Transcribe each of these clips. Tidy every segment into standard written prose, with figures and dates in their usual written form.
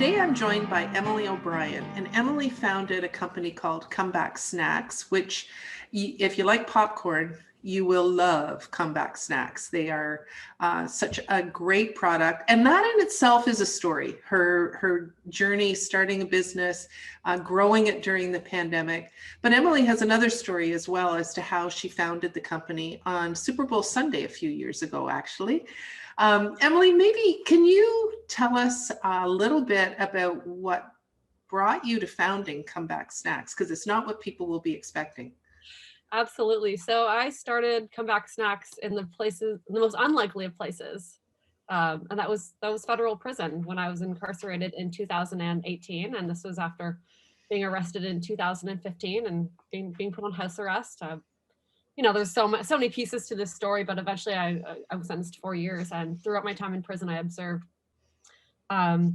Today I'm joined by Emily O'Brien, and Emily founded a company called Comeback Snacks, which if you like popcorn, you will love Comeback Snacks. They are such a great product, and that in itself is a story. Her journey starting a business, growing it during the pandemic. But Emily has another story as well as to how she founded the company on Super Bowl Sunday a few years ago, actually. Emily, maybe can you tell us a little bit about what brought you to founding Comeback Snacks? Because it's not what people will be expecting. Absolutely. So I started Comeback Snacks in the most unlikely of places. And that was federal prison when I was incarcerated in 2018. And this was after being arrested in 2015 and being put on house arrest. There's so many pieces to this story, but eventually I was sentenced to 4 years. And throughout my time in prison, I observed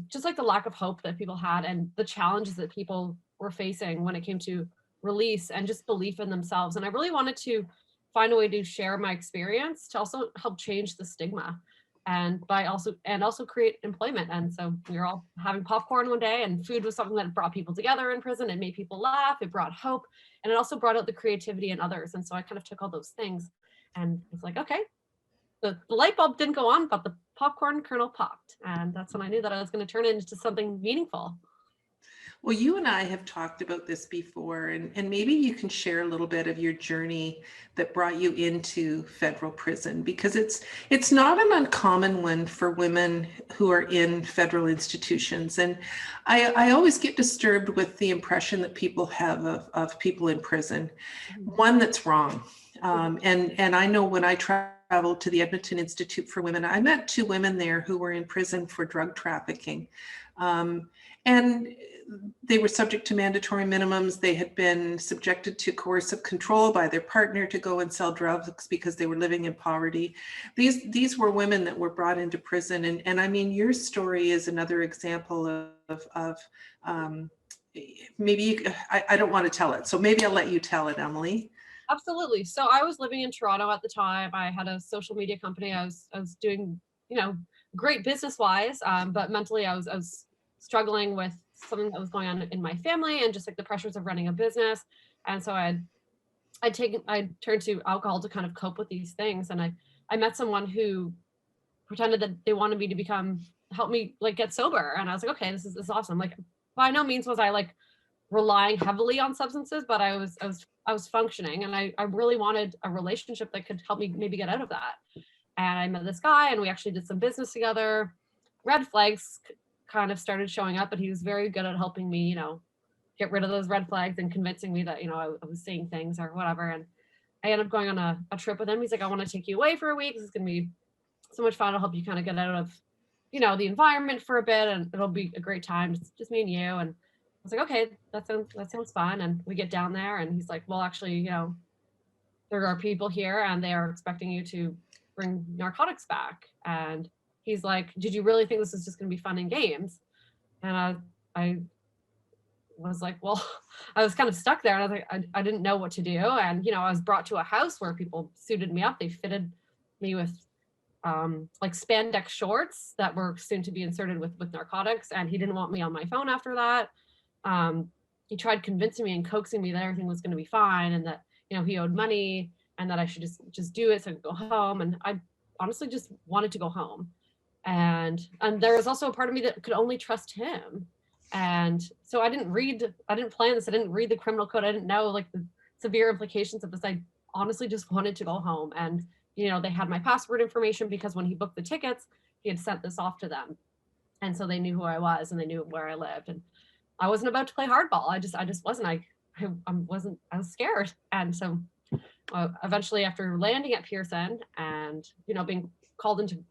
just like the lack of hope that people had and the challenges that people were facing when it came to release and just belief in themselves. And I really wanted to find a way to share my experience to also help change the stigma and also create employment. And so we were all having popcorn one day, and food was something that brought people together in prison. It made people laugh, it brought hope, and it also brought out the creativity in others. And so I kind of took all those things and was like, okay, the light bulb didn't go on, but the popcorn kernel popped. And that's when I knew that I was going to turn it into something meaningful. Well, you and I have talked about this before, and maybe you can share a little bit of your journey that brought you into federal prison, because it's not an uncommon one for women who are in federal institutions. And I always get disturbed with the impression that people have of people in prison, one that's wrong. And I know when I traveled to the Edmonton Institute for Women, I met two women there who were in prison for drug trafficking. And they were subject to mandatory minimums. They had been subjected to coercive control by their partner to go and sell drugs because they were living in poverty. These were women that were brought into prison. And I mean, your story is another example of maybe I don't want to tell it. So maybe I'll let you tell it, Emily. Absolutely. So I was living in Toronto at the time. I had a social media company. I was doing, great business wise, but mentally I was struggling with something that was going on in my family and just like the pressures of running a business. And so I turned to alcohol to kind of cope with these things. And I met someone who pretended that they wanted me to help me like get sober. And I was like, okay, this is awesome. Like by no means was I like relying heavily on substances, but I was functioning, and I really wanted a relationship that could help me maybe get out of that. And I met this guy and we actually did some business together. Red flags kind of started showing up, but he was very good at helping me, get rid of those red flags and convincing me that, I was seeing things or whatever. And I ended up going on a trip with him. He's like, I want to take you away for a week. This is going to be so much fun. I'll help you kind of get out of, the environment for a bit, and it'll be a great time. Just me and you. And I was like, okay, that sounds fun. And we get down there and he's like, well, actually, there are people here and they are expecting you to bring narcotics back. And he's like, did you really think this is just going to be fun and games? And I was like, well, I was kind of stuck there. And I was like, I didn't know what to do. And, I was brought to a house where people suited me up. They fitted me with like spandex shorts that were soon to be inserted with narcotics. And he didn't want me on my phone after that. He tried convincing me and coaxing me that everything was going to be fine and that, he owed money and that I should just do it so I could go home. And I honestly just wanted to go home. And there was also a part of me that could only trust him. And so I didn't plan this. I didn't read the criminal code. I didn't know like the severe implications of this. I honestly just wanted to go home. And, they had my passport information because when he booked the tickets, he had sent this off to them. And so they knew who I was and they knew where I lived. And I wasn't about to play hardball. I just wasn't. I was scared. And so eventually after landing at Pearson and, being called into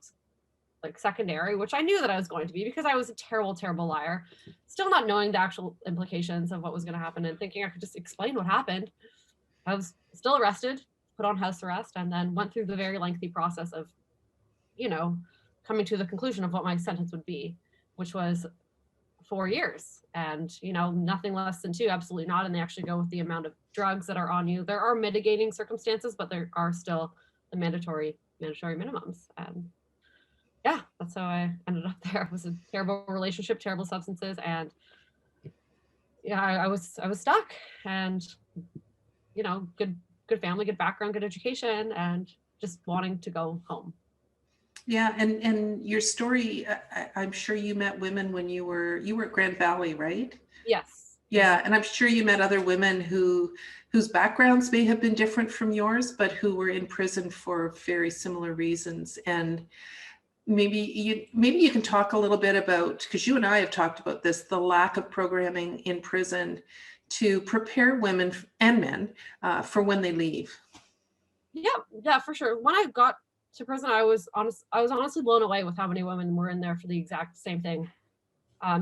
like secondary, which I knew that I was going to be because I was a terrible, terrible liar, still not knowing the actual implications of what was going to happen and thinking I could just explain what happened. I was still arrested, put on house arrest, and then went through the very lengthy process of, coming to the conclusion of what my sentence would be, which was 4 years and, nothing less than 2, absolutely not. And they actually go with the amount of drugs that are on you. There are mitigating circumstances, but there are still the mandatory minimums. yeah, that's how I ended up there. It was a terrible relationship, terrible substances, and yeah, I was stuck. And good family, good background, good education, and just wanting to go home. Yeah, and your story, I'm sure you met women when you were at Grand Valley, right? Yes, yes, Yeah, and I'm sure you met other women whose backgrounds may have been different from yours, but who were in prison for very similar reasons. And maybe you can talk a little bit about, because you and I have talked about this, the lack of programming in prison to prepare women and men for when they leave. yeah, yeah, for sure. When I got to prison, I was honestly blown away with how many women were in there for the exact same thing.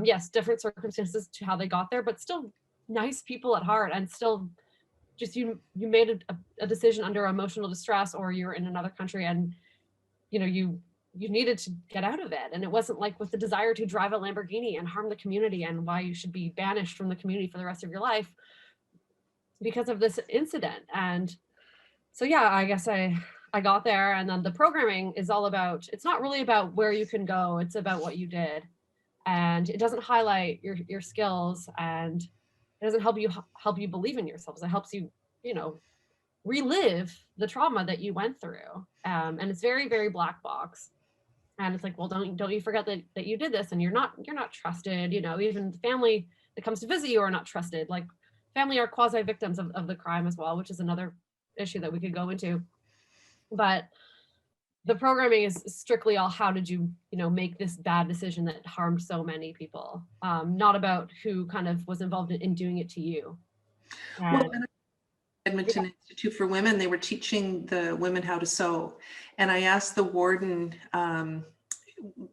Yes, different circumstances to how they got there, but still nice people at heart, and still just you made a decision under emotional distress, or you were in another country, and you needed to get out of it, and it wasn't like with the desire to drive a Lamborghini and harm the community and why you should be banished from the community for the rest of your life because of this incident. And so yeah, I guess I got there, and then the programming is all about, it's not really about where you can go, it's about what you did. And it doesn't highlight your skills, and it doesn't help you believe in yourselves. It helps you, you know, relive the trauma that you went through. And it's very, very black box. And it's like, well, don't you forget that you did this, and you're not trusted. Even the family that comes to visit you are not trusted. Like, family are quasi victims of the crime as well, which is another issue that we could go into. But the programming is strictly all, how did you make this bad decision that harmed so many people, not about who kind of was involved in doing it to you. Well, And yeah, Edmonton Institute for Women, they were teaching the women how to sew. And I asked the warden,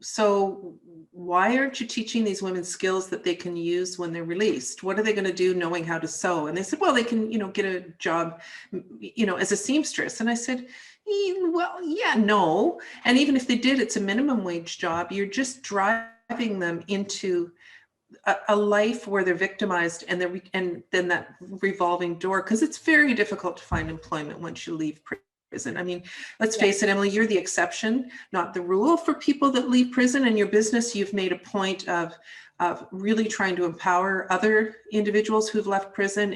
so why aren't you teaching these women skills that they can use when they're released? What are they going to do knowing how to sew? And they said, well, they can, get a job, as a seamstress. And I said, well, yeah, no. And even if they did, it's a minimum wage job. You're just driving them into a life where they're victimized, and then that revolving door, because it's very difficult to find employment once you leave prison. I mean, let's yeah, face it, Emily, you're the exception, not the rule for people that leave prison. In your business, you've made a point of really trying to empower other individuals who've left prison,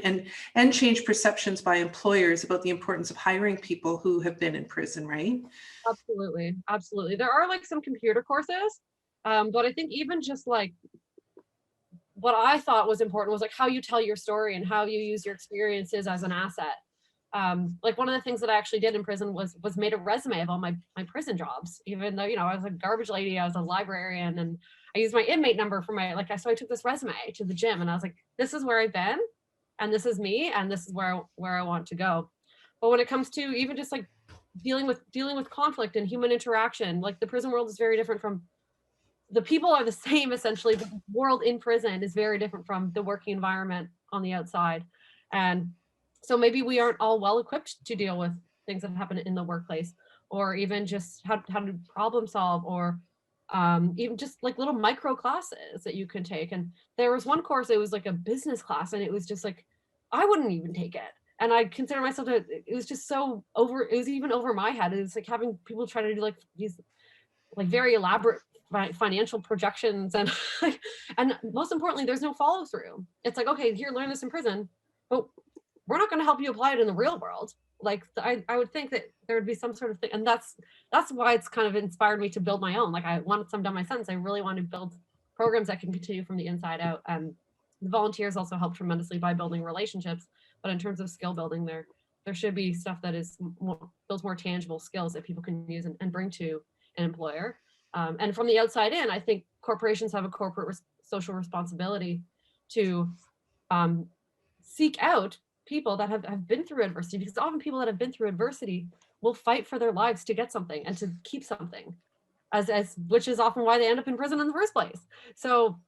and change perceptions by employers about the importance of hiring people who have been in prison, right? absolutely, absolutely. There are like some computer courses, but I think even just like what I thought was important was like how you tell your story and how you use your experiences as an asset. Like, one of the things that I actually did in prison was made a resume of all my prison jobs, even though I was a garbage lady, I was a librarian, and I used my inmate number for so I took this resume to the gym, and I was like, this is where I've been, and this is me, and this is where I want to go. But when it comes to even just like dealing with conflict and human interaction, like, the prison world is very different from, the people are the same essentially, but the world in prison is very different from the working environment on the outside. And so maybe we aren't all well equipped to deal with things that happen in the workplace, or even just how to problem solve, or even just like little micro classes that you can take. And there was one course, it was like a business class, and it was just like, I wouldn't even take it. And I consider myself it was just so over, it was even over my head. It was like having people try to do like these like very elaborate financial projections, and and most importantly, there's no follow through. It's like, okay, here, learn this in prison, but we're not going to help you apply it in the real world. Like, I would think that there would be some sort of thing, and that's why it's kind of inspired me to build my own. Like, once I'm done my sentence, I really want to build programs that can continue from the inside out. And the volunteers also help tremendously by building relationships. But in terms of skill building, there should be stuff that is builds more tangible skills that people can use and bring to an employer. And from the outside in, I think corporations have a corporate social responsibility to seek out people that have been through adversity, because often people that have been through adversity will fight for their lives to get something and to keep something, as which is often why they end up in prison in the first place. So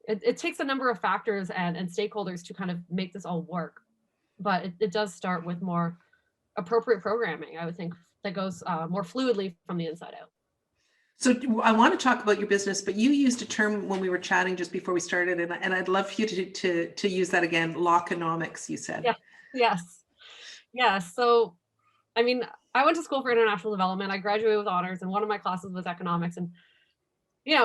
it takes a number of factors and stakeholders to kind of make this all work. But it does start with more appropriate programming, I would think, that goes more fluidly from the inside out. So I want to talk about your business, but you used a term when we were chatting just before we started, and I'd love for you to use that again. Lockonomics, you said. Yeah. Yes. Yeah. So I mean, I went to school for international development. I graduated with honors, and one of my classes was economics. And it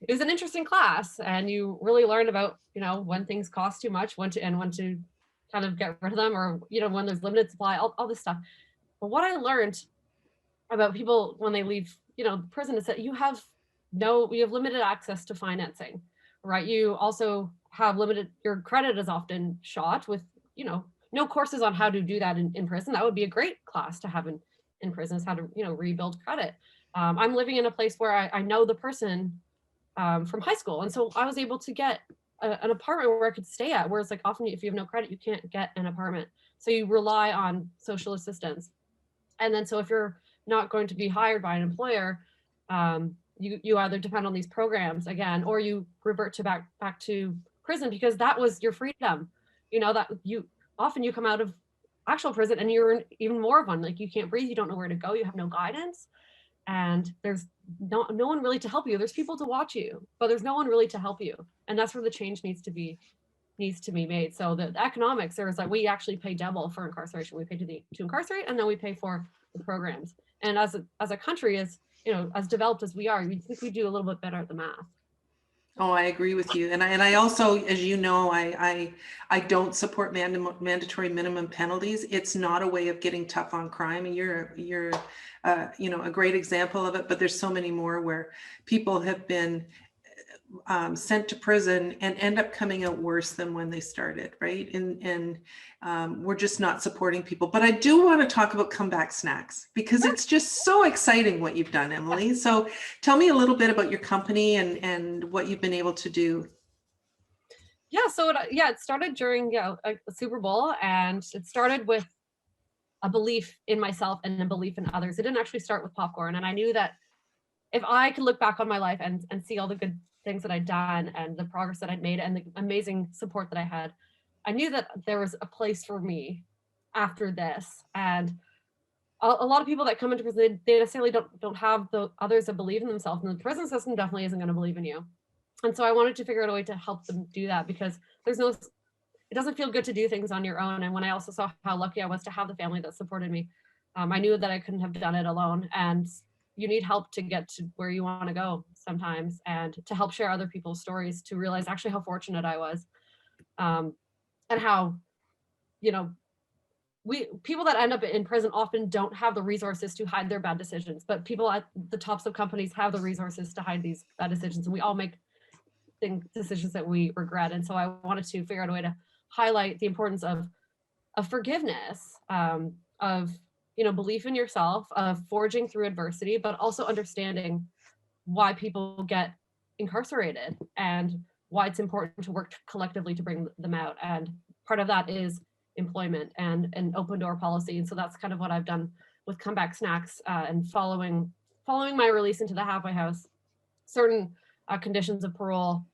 was an interesting class, and you really learned about when things cost too much, when to kind of get rid of them, or when there's limited supply, all this stuff. But what I learned about people when they leave, prison is that you have limited access to financing, right? You also have your credit is often shot with, no courses on how to do that in prison. That would be a great class to have in prison, is how to, rebuild credit. I'm living in a place where I know the person from high school. And so I was able to get an apartment where I could stay at, whereas like often if you have no credit, you can't get an apartment. So you rely on social assistance. And then so if you're not going to be hired by an employer, you either depend on these programs again, or you revert to back to prison, because that was your freedom. That you come out of actual prison and you're in even more of one. Like you can't breathe, you don't know where to go, you have no guidance, and there's no one really to help you. There's people to watch you, but there's no one really to help you. And that's where the change needs to be made. So the economics, there is like, we actually pay double for incarceration. We pay to incarcerate, and then we pay for the programs. And as a country, as developed as we are, we think we do a little bit better at the math. Oh, I agree with you. And I also, as you know, I don't support mandatory minimum penalties. It's not a way of getting tough on crime. And you're a great example of it, but there's so many more where people have been sent to prison and end up coming out worse than when they started, right? And we're just not supporting people. But I do want to talk about comeback snacks, because it's just so exciting what you've done, Emily. So tell me a little bit about your company and what you've been able to do. Yeah, so it started during a Super Bowl, and it started with a belief in myself and a belief in others. It didn't actually start with popcorn, and I knew that if I could look back on my life and see all the good things that I'd done and the progress that I'd made and the amazing support that I had, I knew that there was a place for me after this. And a lot of people that come into prison, they necessarily don't have the others that believe in themselves, and the prison system definitely isn't going to believe in you. And so I wanted to figure out a way to help them do that, because it doesn't feel good to do things on your own. And when I also saw how lucky I was to have the family that supported me, I knew that I couldn't have done it alone. And you need help to get to where you want to go sometimes, and to help share other people's stories, to realize actually how fortunate I was, and how, people that end up in prison often don't have the resources to hide their bad decisions, but people at the tops of companies have the resources to hide these bad decisions. And we all make decisions that we regret. And so I wanted to figure out a way to highlight the importance of forgiveness, of belief in yourself, of forging through adversity, but also understanding why people get incarcerated and why it's important to work collectively to bring them out. And part of that is employment and an open door policy. And so that's kind of what I've done with Comeback Snacks, and following my release into the halfway house. Certain conditions of parole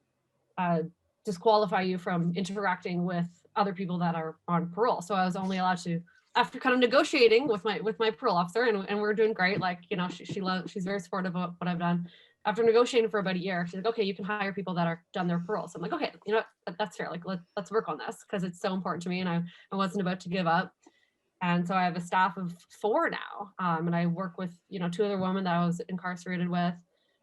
disqualify you from interacting with other people that are on parole. So I was only allowed to, after kind of negotiating with my parole officer, and we're doing great. Like, she's very supportive of what I've done. After negotiating for about a year, she's like, okay, you can hire people that are done their parole. So I'm like, okay, that's fair. Like, let's work on this, because it's so important to me, and I wasn't about to give up. And so I have a staff of 4 now, and I work with 2 other women that I was incarcerated with,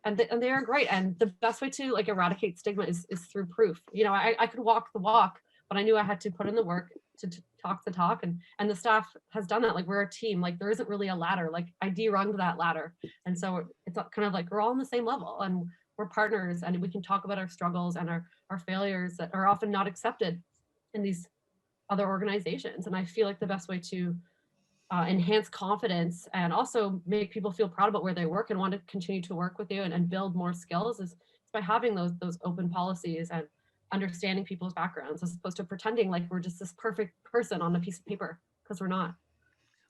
and they are great. And the best way to eradicate stigma is through proof. I could walk the walk, but I knew I had to put in the work to talk the talk, and the staff has done that. Like, we're a team. Like, there isn't really a ladder. Like, I derunged that ladder, and so it's kind of like we're all on the same level, and we're partners, and we can talk about our struggles and our failures that are often not accepted in these other organizations. And I feel like the best way to enhance confidence and also make people feel proud about where they work and want to continue to work with you and build more skills is by having those open policies and understanding people's backgrounds, as opposed to pretending like we're just this perfect person on a piece of paper, because we're not.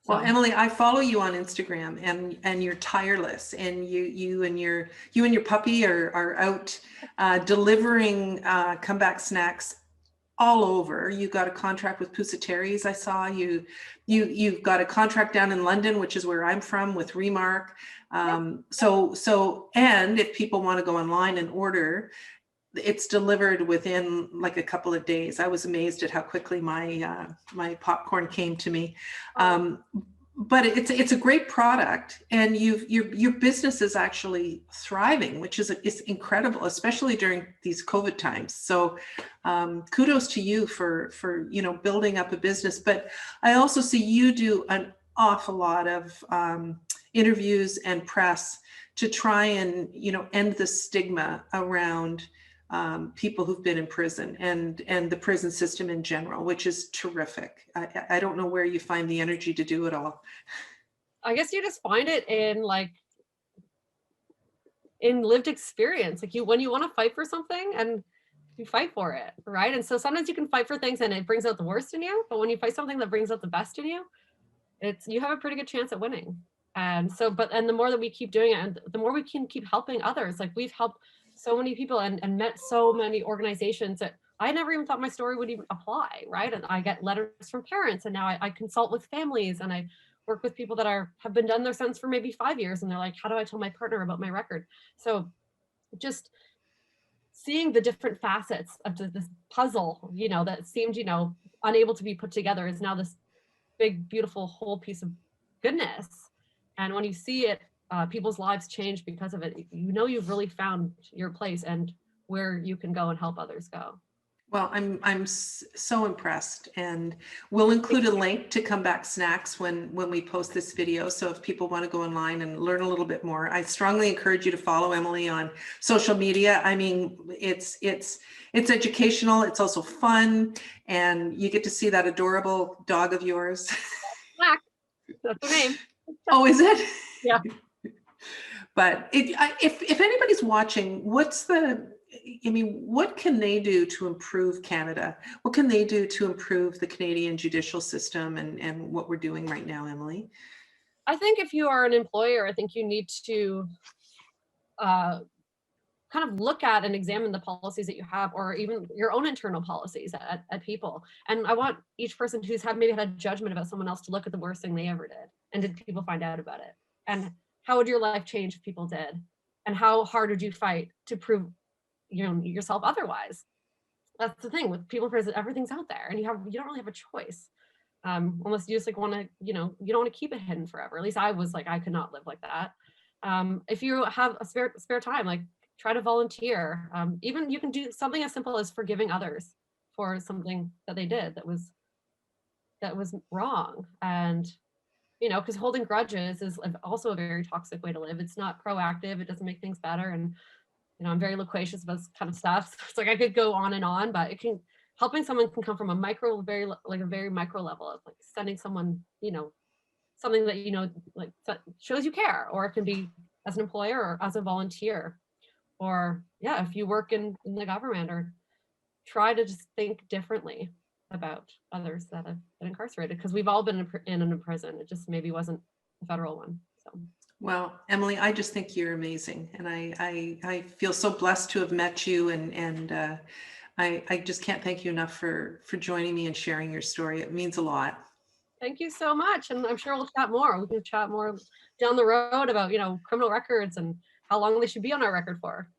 Well, Emily, I follow you on Instagram, and you're tireless, and you and your puppy are out delivering comeback snacks all over. You got a contract with Pusateri's. I saw you've got a contract down in London, which is where I'm from, with Remark. So and if people want to go online and order, it's delivered within like a couple of days. I was amazed at how quickly my popcorn came to me. but it's a great product, and your business is actually thriving, which is incredible, especially during these COVID times. So kudos to you for building up a business. But I also see you do an awful lot of interviews and press to try and end the stigma around people who've been in prison and the prison system in general, which is terrific. I don't know where you find the energy to do it all. I guess you just find it in lived experience. Like when you want to fight for something and you fight for it, right? And so sometimes you can fight for things and it brings out the worst in you, but when you fight something that brings out the best in you, you have a pretty good chance at winning. And so, and the more that we keep doing it, and the more we can keep helping others, like we've helped so many people and met so many organizations that I never even thought my story would even apply, right? And I get letters from parents, and now I consult with families, and I work with people that have been done their sentence for maybe 5 years, and they're like, how do I tell my partner about my record? So just seeing the different facets of this puzzle, that seemed, unable to be put together, is now this big, beautiful whole piece of goodness. And when you see it, people's lives change because of it, you've really found your place and where you can go and help others go. Well, I'm so impressed, and we'll include a link to Comeback Snacks when we post this video. So if people want to go online and learn a little bit more, I strongly encourage you to follow Emily on social media. I mean, it's educational. It's also fun, and you get to see that adorable dog of yours. That's the name. Oh, is it? Yeah. But if anybody's watching, what can they do to improve Canada? What can they do to improve the Canadian judicial system and what we're doing right now, Emily? I think if you are an employer, I think you need to kind of look at and examine the policies that you have, or even your own internal policies at people. And I want each person who's maybe had a judgment about someone else to look at the worst thing they ever did. And did people find out about it? And how would your life change if people did? And how hard would you fight to prove yourself otherwise? That's the thing with people in prison, everything's out there, and you don't really have a choice. Unless you just want to, you don't want to keep it hidden forever. At least I was like, I could not live like that. If you have a spare time, try to volunteer. Even you can do something as simple as forgiving others for something that they did that was wrong. And because holding grudges is also a very toxic way to live. It's not proactive. It doesn't make things better. And I'm very loquacious about this kind of stuff. So it's like I could go on and on, but helping someone can come from a very micro level of sending someone, something that that shows you care, or it can be as an employer or as a volunteer, or if you work in the government, or try to just think differently about others that have been incarcerated, because we've all been in a prison. It just maybe wasn't a federal one. So. Well, Emily, I just think you're amazing, and I feel so blessed to have met you, and I just can't thank you enough for joining me and sharing your story. It means a lot. Thank you so much, and I'm sure we'll chat more. We can chat more down the road about criminal records and how long they should be on our record for.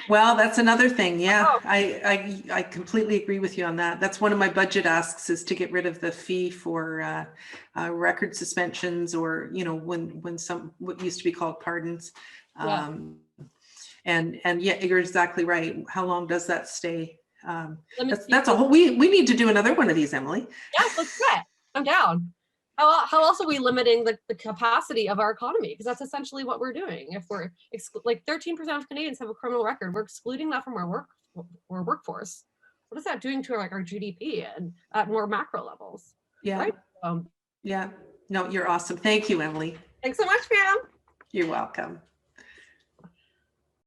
Well, that's another thing. Yeah, I completely agree with you on that. That's one of my budget asks, is to get rid of the fee for record suspensions, or when what used to be called pardons. And yeah, you're exactly right. How long does that stay? That's a whole. We need to do another one of these, Emily. Yeah, let's do it. I'm down. How else are we limiting the capacity of our economy? Because that's essentially what we're doing. If we're 13% of Canadians have a criminal record, we're excluding that from our workforce. What is that doing to our GDP and at more macro levels? Yeah. Right? Yeah. No, you're awesome. Thank you, Emily. Thanks so much, Pam. You're welcome.